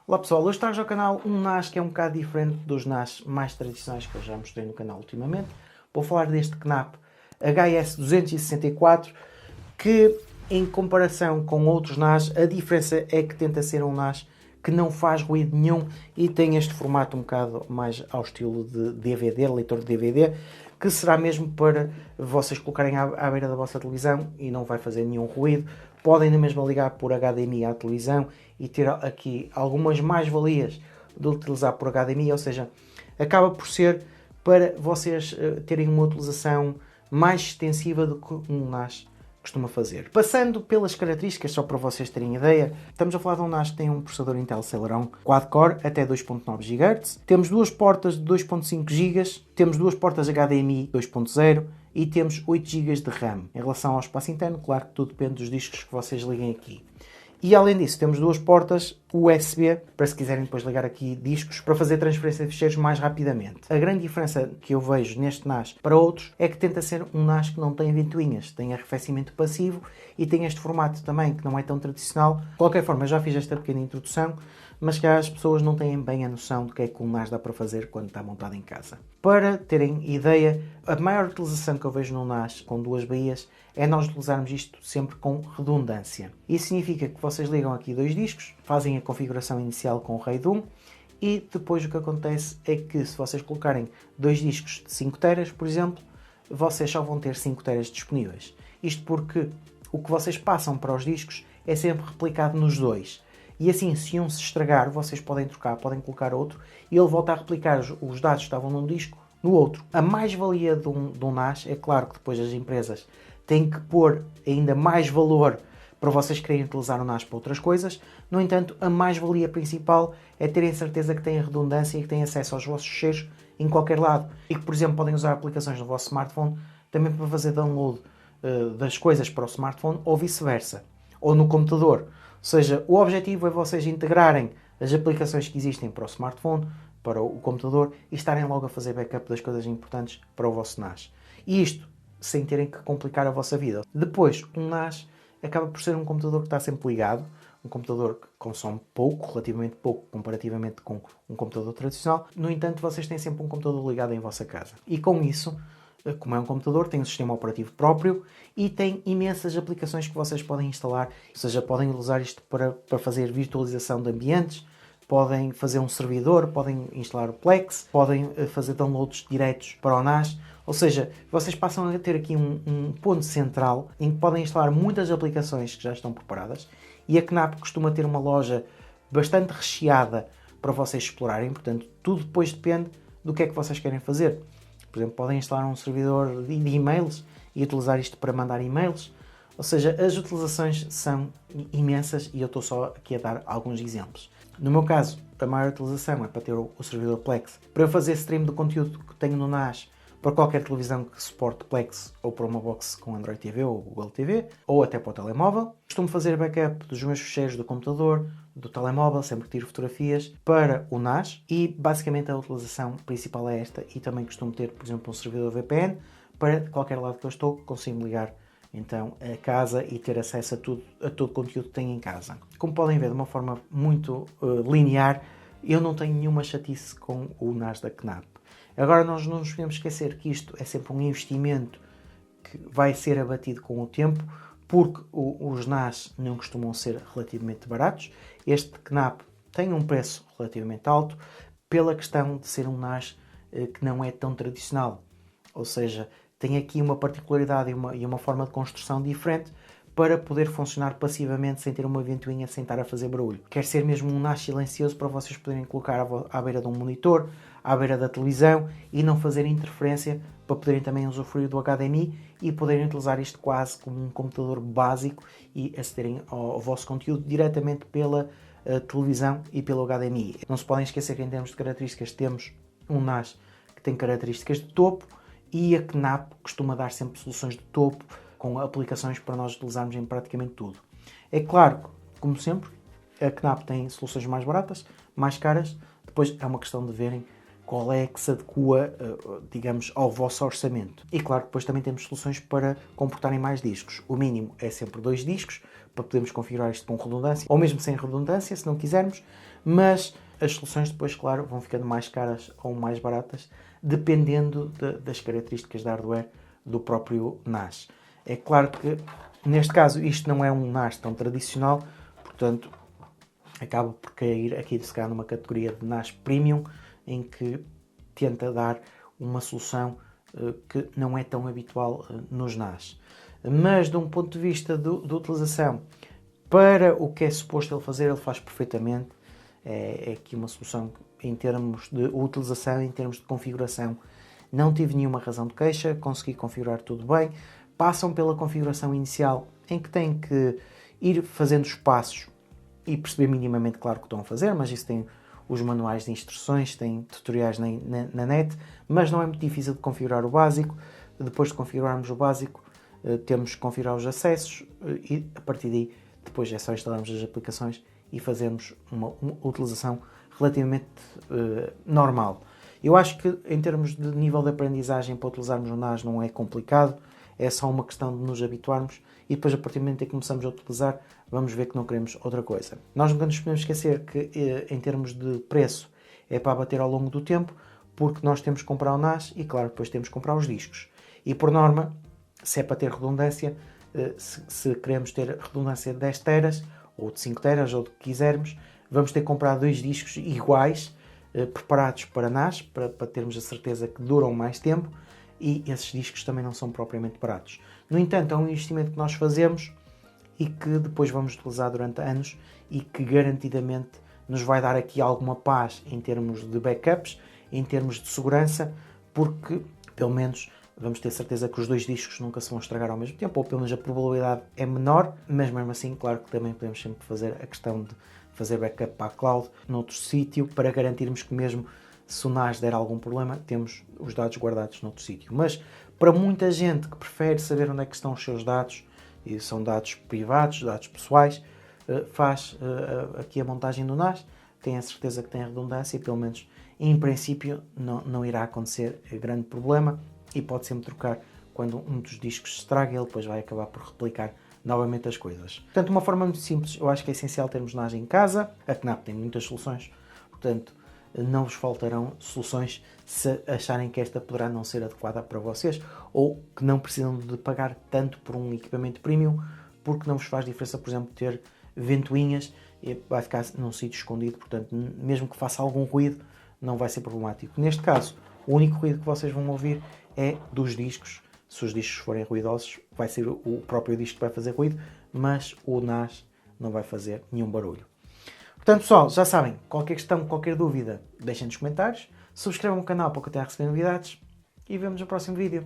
Olá pessoal, hoje trago ao canal um NAS que é um bocado diferente dos NAS mais tradicionais que eu já mostrei no canal ultimamente. Vou falar deste Knapp HS264 que, em comparação com outros NAS, a diferença é que tenta ser um NAS que não faz ruído nenhum e tem este formato um bocado mais ao estilo de DVD, leitor de DVD, que será mesmo para vocês colocarem à beira da vossa televisão e não vai fazer nenhum ruído. Podem na mesma ligar por HDMI à televisão e ter aqui algumas mais-valias de utilizar por HDMI, ou seja, acaba por ser para vocês terem uma utilização mais extensiva do que um NAS costuma fazer. Passando pelas características, só para vocês terem ideia, estamos a falar de um NAS que tem um processador Intel Celeron quad-core até 2.9 GHz, temos duas portas de 2.5 GB, temos duas portas HDMI 2.0 e temos 8 GB de RAM. Em relação ao espaço interno, claro que tudo depende dos discos que vocês liguem aqui. E além disso, temos duas portas USB, para se quiserem depois ligar aqui discos, para fazer transferência de ficheiros mais rapidamente. A grande diferença que eu vejo neste NAS para outros é que tenta ser um NAS que não tem ventoinhas, tem arrefecimento passivo e tem este formato também que não é tão tradicional. De qualquer forma, eu já fiz esta pequena introdução, mas que as pessoas não têm bem a noção do que é que um NAS dá para fazer quando está montado em casa. Para terem ideia, a maior utilização que eu vejo num NAS com duas baías é nós utilizarmos isto sempre com redundância. Isso significa que vocês ligam aqui dois discos, fazem a configuração inicial com o RAID 1 e depois o que acontece é que se vocês colocarem dois discos de 5 teras, por exemplo, vocês só vão ter 5 teras disponíveis. Isto porque o que vocês passam para os discos é sempre replicado nos dois. E assim, se um se estragar, vocês podem trocar, podem colocar outro e ele volta a replicar os dados que estavam num disco no outro. A mais-valia de um NAS, é claro que depois as empresas têm que pôr ainda mais valor para vocês quererem utilizar o NAS para outras coisas. No entanto, a mais-valia principal é terem certeza que têm redundância e que têm acesso aos vossos ficheiros em qualquer lado. E que, por exemplo, podem usar aplicações no vosso smartphone também para fazer download das coisas para o smartphone ou vice-versa. Ou no computador. Ou seja, o objetivo é vocês integrarem as aplicações que existem para o smartphone, para o computador e estarem logo a fazer backup das coisas importantes para o vosso NAS. E isto sem terem que complicar a vossa vida. Depois, um NAS acaba por ser um computador que está sempre ligado, um computador que consome pouco, relativamente pouco, comparativamente com um computador tradicional. No entanto, vocês têm sempre um computador ligado em vossa casa. E com isso, como é um computador, tem um sistema operativo próprio e tem imensas aplicações que vocês podem instalar. Ou seja, podem usar isto para fazer virtualização de ambientes, podem fazer um servidor, podem instalar o Plex, podem fazer downloads diretos para o NAS. Ou seja, vocês passam a ter aqui um ponto central em que podem instalar muitas aplicações que já estão preparadas e a Knapp costuma ter uma loja bastante recheada para vocês explorarem. Portanto, tudo depois depende do que é que vocês querem fazer. Por exemplo, podem instalar um servidor de e-mails e utilizar isto para mandar e-mails. Ou seja, as utilizações são imensas e eu estou só aqui a dar alguns exemplos. No meu caso, a maior utilização é para ter o servidor Plex. Para eu fazer stream do conteúdo que tenho no NAS para qualquer televisão que suporte Plex ou para uma box com Android TV ou Google TV ou até para o telemóvel. Costumo fazer backup dos meus ficheiros do computador, do telemóvel, sempre que tiro fotografias, para o NAS e basicamente a utilização principal é esta e também costumo ter, por exemplo, um servidor VPN para qualquer lado que eu estou, consigo ligar então a casa e ter acesso a todo o conteúdo que tenho em casa. Como podem ver, de uma forma muito linear, eu não tenho nenhuma chatice com o NAS da Knapp. Agora nós não nos podemos esquecer que isto é sempre um investimento que vai ser abatido com o tempo, porque os NAS não costumam ser relativamente baratos. Este Knapp tem um preço relativamente alto pela questão de ser um NAS que não é tão tradicional. Ou seja, tem aqui uma particularidade e uma forma de construção diferente para poder funcionar passivamente sem ter uma ventoinha, sem estar a fazer barulho. Quer ser mesmo um NAS silencioso para vocês poderem colocar à beira de um monitor, à beira da televisão e não fazer interferência, para poderem também usufruir do HDMI e poderem utilizar isto quase como um computador básico e acederem ao vosso conteúdo diretamente pela televisão e pelo HDMI. Não se podem esquecer que em termos de características temos um NAS que tem características de topo e a Knapp costuma dar sempre soluções de topo com aplicações para nós utilizarmos em praticamente tudo. É claro, como sempre, a Knapp tem soluções mais baratas, mais caras, depois é uma questão de verem qual é que se adequa, digamos, ao vosso orçamento. E claro, depois também temos soluções para comportarem mais discos. O mínimo é sempre 2 discos, para podermos configurar isto com redundância, ou mesmo sem redundância, se não quisermos, mas as soluções depois, claro, vão ficando mais caras ou mais baratas, dependendo das características da hardware do próprio NAS. É claro que, neste caso, isto não é um NAS tão tradicional, portanto, acaba por cair aqui, se calhar, numa categoria de NAS Premium, em que tenta dar uma solução que não é tão habitual nos NAS. Mas, de um ponto de vista de utilização, para o que é suposto ele fazer, ele faz perfeitamente. É aqui uma solução em termos de utilização, em termos de configuração. Não tive nenhuma razão de queixa, consegui configurar tudo bem. Passam pela configuração inicial, em que têm que ir fazendo os passos e perceber minimamente, claro, o que estão a fazer, mas isso tem os manuais de instruções, tem tutoriais na net, mas não é muito difícil de configurar o básico. Depois de configurarmos o básico, temos que configurar os acessos e, a partir daí, depois é só instalarmos as aplicações e fazermos uma utilização relativamente normal. Eu acho que, em termos de nível de aprendizagem, para utilizarmos o NAS não é complicado, é só uma questão de nos habituarmos e depois, a partir do momento em que começamos a utilizar, vamos ver que não queremos outra coisa. Nós nunca nos podemos esquecer que, em termos de preço, é para abater ao longo do tempo, porque nós temos que comprar o NAS e, claro, depois temos que comprar os discos. E, por norma, se é para ter redundância, se queremos ter redundância de 10 teras, ou de 5 teras, ou do que quisermos, vamos ter que comprar 2 discos iguais, preparados para NAS, para termos a certeza que duram mais tempo, e esses discos também não são propriamente baratos. No entanto, é um investimento que nós fazemos e que depois vamos utilizar durante anos e que garantidamente nos vai dar aqui alguma paz em termos de backups, em termos de segurança, porque pelo menos vamos ter certeza que os 2 discos nunca se vão estragar ao mesmo tempo, ou pelo menos a probabilidade é menor, mas mesmo assim, claro que também podemos sempre fazer a questão de fazer backup para a cloud, noutro sítio, para garantirmos que mesmo se o NAS der algum problema, temos os dados guardados noutro sítio. Mas para muita gente que prefere saber onde é que estão os seus dados, e são dados privados, dados pessoais, faz aqui a montagem do NAS, tem a certeza que tem a redundância e pelo menos em princípio não irá acontecer grande problema e pode sempre trocar quando um dos discos se estraga, ele depois vai acabar por replicar novamente as coisas. Portanto, uma forma muito simples, eu acho que é essencial termos NAS em casa. A Knapp tem muitas soluções, portanto não vos faltarão soluções se acharem que esta poderá não ser adequada para vocês ou que não precisam de pagar tanto por um equipamento premium, porque não vos faz diferença, por exemplo, ter ventoinhas e vai ficar num sítio escondido, portanto, mesmo que faça algum ruído, não vai ser problemático. Neste caso, o único ruído que vocês vão ouvir é dos discos. Se os discos forem ruidosos, vai ser o próprio disco que vai fazer ruído, mas o NAS não vai fazer nenhum barulho. Portanto, pessoal, já sabem, qualquer questão, qualquer dúvida, deixem nos comentários, subscrevam o canal para continuar a receber novidades e vemos no próximo vídeo.